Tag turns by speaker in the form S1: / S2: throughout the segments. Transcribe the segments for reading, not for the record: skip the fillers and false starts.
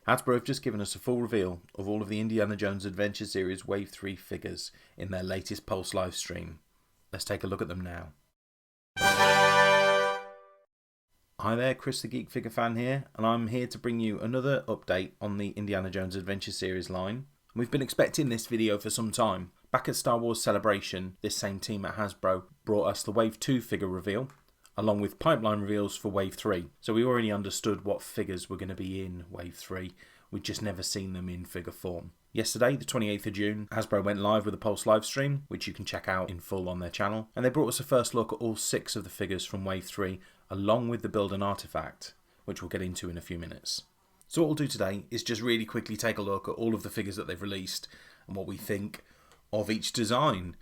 S1: Hasbro have just given us a full reveal of all of the Indiana Jones Adventure Series Wave 3 figures in their latest Pulse live stream. Let's take a look at them now. Hi there, Chris the Geek Figure Fan here, and I'm here to bring you another update on the Indiana Jones Adventure Series line. We've been expecting this video for some time. Back at Star Wars Celebration, this same team at Hasbro brought us the Wave 2 figure reveal, along with pipeline reveals for Wave 3. So we already understood what figures were going to be in Wave 3, we'd just never seen them in figure form. Yesterday, the 28th of June, Hasbro went live with a Pulse live stream, which you can check out in full on their channel, and they brought us a first look at all 6 of the figures from Wave 3, along with the build and artifact, which we'll get into in a few minutes. So what we'll do today is just really quickly take a look at all of the figures that they've released and what we think of each design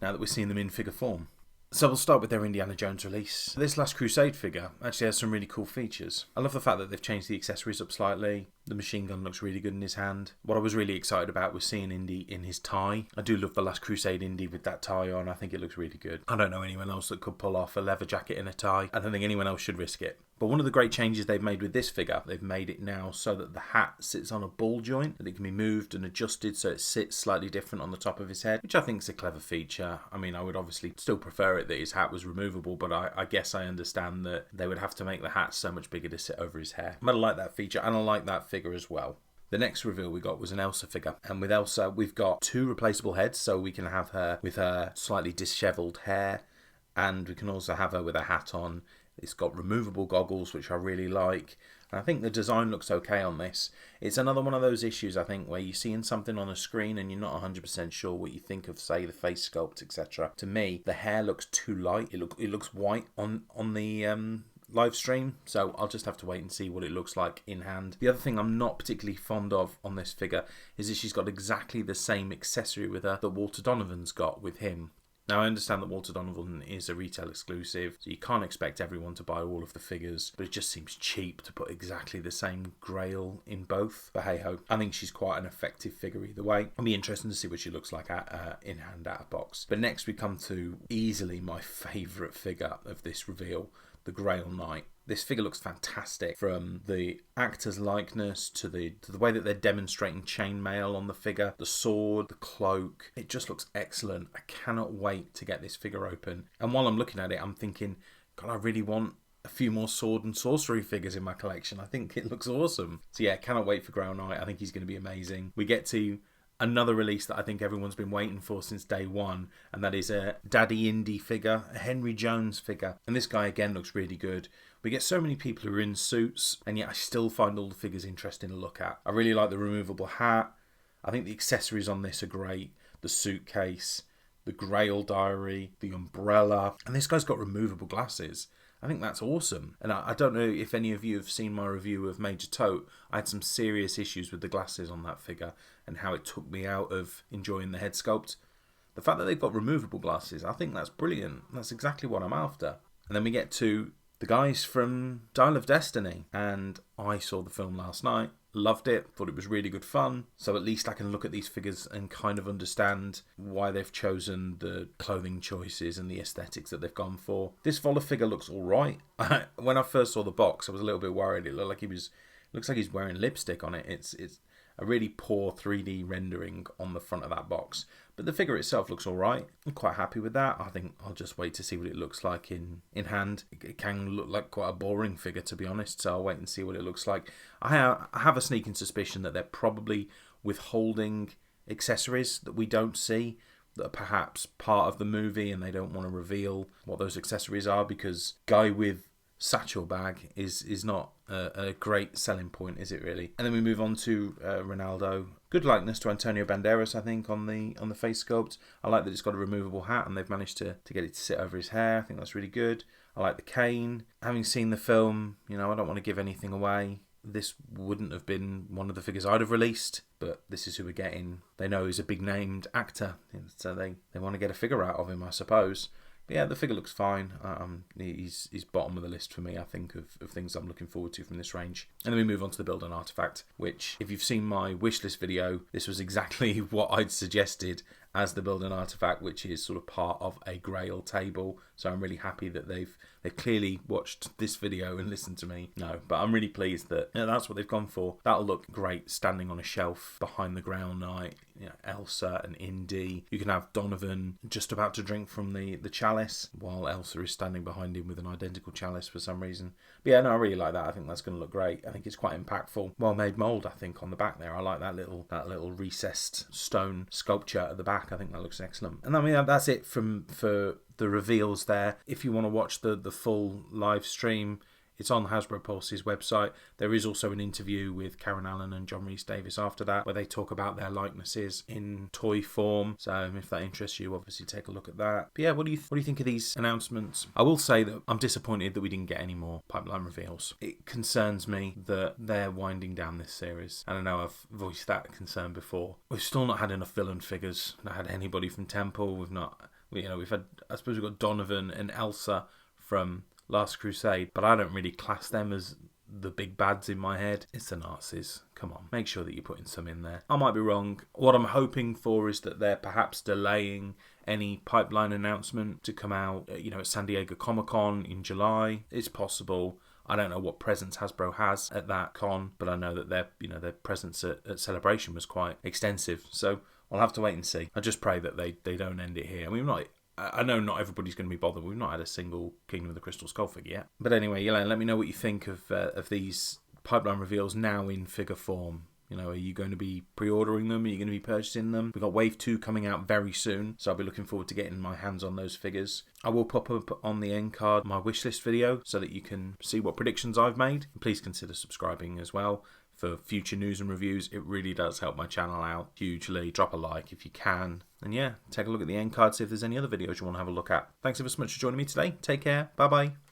S1: now that we're seeing them in figure form. So we'll start with their Indiana Jones release. This Last Crusade figure actually has some really cool features. I love the fact that they've changed the accessories up slightly. The machine gun looks really good in his hand. What I was really excited about was seeing Indy in his tie. I do love the Last Crusade Indy with that tie on. I think it looks really good. I don't know anyone else that could pull off a leather jacket and a tie. I don't think anyone else should risk it. But one of the great changes they've made with this figure, they've made it now so that the hat sits on a ball joint, that it can be moved and adjusted so it sits slightly different on the top of his head, which I think is a clever feature. I mean, I would obviously still prefer it that his hat was removable, but I guess I understand that they would have to make the hat so much bigger to sit over his hair. But I like that feature, and I like that figure as well. The next reveal we got was an Elsa figure, and with Elsa we've got 2 replaceable heads, so we can have her with her slightly dishevelled hair, and we can also have her with a hat on. It's got removable goggles, which I really like. And I think the design looks okay on this. It's another one of those issues, I think, where you're seeing something on a screen and you're not 100% sure what you think of, say, the face sculpt, etc. To me, the hair looks too light. It looks white on the live stream, so I'll just have to wait and see what it looks like in hand. The other thing I'm not particularly fond of on this figure is that she's got exactly the same accessory with her that Walter Donovan's got with him. Now, I understand that Walter Donovan is a retail exclusive, so you can't expect everyone to buy all of the figures, but it just seems cheap to put exactly the same Grail in both. But hey-ho, I think she's quite an effective figure either way. It'll be interesting to see what she looks like in hand out of box. But next we come to easily my favourite figure of this reveal, the Grail Knight. This figure looks fantastic, from the actor's likeness to the way that they're demonstrating chainmail on the figure, the sword, the cloak. It just looks excellent. I cannot wait to get this figure open. And while I'm looking at it, I'm thinking, God, I really want a few more sword and sorcery figures in my collection. I think it looks awesome. So yeah, cannot wait for Grail Knight. I think he's going to be amazing. We get to another release that I think everyone's been waiting for since day one, and that is a Daddy Indy figure, a Henry Jones figure. And this guy again looks really good. We get so many people who are in suits, and yet I still find all the figures interesting to look at. I really like the removable hat. I think the accessories on this are great. The suitcase, the Grail diary, the umbrella, and this guy's got removable glasses. I think that's awesome. And I don't know if any of you have seen my review of Major Tote. I had some serious issues with the glasses on that figure and how it took me out of enjoying the head sculpt. The fact that they've got removable glasses, I think that's brilliant. That's exactly what I'm after. And then we get to the guys from Dial of Destiny, and I saw the film last night, loved it, thought it was really good fun, so at least I can look at these figures and kind of understand why they've chosen the clothing choices and the aesthetics that they've gone for. This Voller figure looks alright. When I first saw the box, I was a little bit worried. It looks like he's wearing lipstick on it. It's a really poor 3D rendering on the front of that box. But the figure itself looks alright. I'm quite happy with that. I think I'll just wait to see what it looks like in hand. It can look like quite a boring figure, to be honest, so I'll wait and see what it looks like. I have a sneaking suspicion that they're probably withholding accessories that we don't see, that are perhaps part of the movie, and they don't want to reveal what those accessories are, because guy with satchel bag is not a great selling point, is it really? And then we move on to Ronaldo. Good likeness to Antonio Banderas, I think, on the face sculpt. I like that it's got a removable hat and they've managed to get it to sit over his hair. I think that's really good. I like the cane. Having seen the film, I don't want to give anything away. This wouldn't have been one of the figures I'd have released, but this is who we're getting. They know he's a big named actor, so they want to get a figure out of him, I suppose. But yeah, the figure looks fine. He's bottom of the list for me, I think, of things I'm looking forward to from this range. And then we move on to the build and artifact, which, if you've seen my wishlist video, this was exactly what I'd suggested as the build and artifact, which is sort of part of a Grail table So I'm really happy that they've clearly watched this video and listened to me. No, but I'm really pleased that that's what they've gone for. That'll look great standing on a shelf behind the Grail Knight. Elsa and Indy. You can have Donovan just about to drink from the chalice while Elsa is standing behind him with an identical chalice for some reason. But yeah, no, I really like that. I think that's going to look great. I think it's quite impactful. Well-made mould, I think, on the back there. I like that little recessed stone sculpture at the back. I think that looks excellent. And I mean, that's it for the reveals there. If you want to watch the full live stream, it's on Hasbro Pulse's website. There is also an interview with Karen Allen and John Rhys-Davies after that, where they talk about their likenesses in toy form. So if that interests you, obviously take a look at that. But yeah, what do you think of these announcements? I will say that I'm disappointed that we didn't get any more pipeline reveals. It concerns me that they're winding down this series, and I know I've voiced that concern before. We've still not had enough villain figures. Not had anybody from Temple. We've had, I suppose we've got Donovan and Elsa from Last Crusade, but I don't really class them as the big bads in my head. It's the Nazis. Come on, make sure that you're putting some in there. I might be wrong. What I'm hoping for is that they're perhaps delaying any pipeline announcement to come out, at San Diego Comic-Con in July. It's possible. I don't know what presence Hasbro has at that con, but I know that their presence at Celebration was quite extensive. So I'll have to wait and see. I just pray that they don't end it here. I mean, I know not everybody's going to be bothered. We've not had a single Kingdom of the Crystal Skull figure yet. But anyway, let me know what you think of these pipeline reveals now in figure form. Are you going to be pre-ordering them? Are you going to be purchasing them? We've got Wave 2 coming out very soon, so I'll be looking forward to getting my hands on those figures. I will pop up on the end card my wishlist video so that you can see what predictions I've made. Please consider subscribing as well for future news and reviews. It really does help my channel out hugely. Drop a like if you can. And yeah, take a look at the end card, see if there's any other videos you want to have a look at. Thanks ever so much for joining me today. Take care. Bye-bye.